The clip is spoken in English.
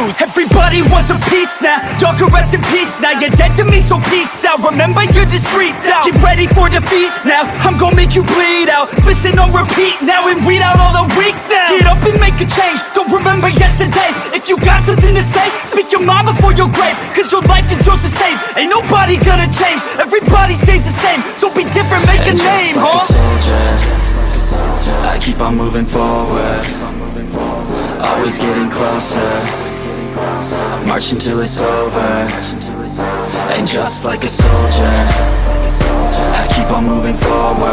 lose. Everybody wants a piece now, y'all can rest in peace now. You're dead to me, so peace out. Remember you're discreet now. Get ready for defeat now, I'm gon' make you bleed out. Listen on repeat now and weed out all the weak now. Get up and make a change, don't remember yesterday. If you got something to say, speak your mind before your grave. Cause your life is yours to save, ain't nobody gonna change. Everybody stays the same, so be different, make a name, like a soldier, I keep on moving forward, always getting closer. I march until it's over. And just like a soldier, I keep on moving forward.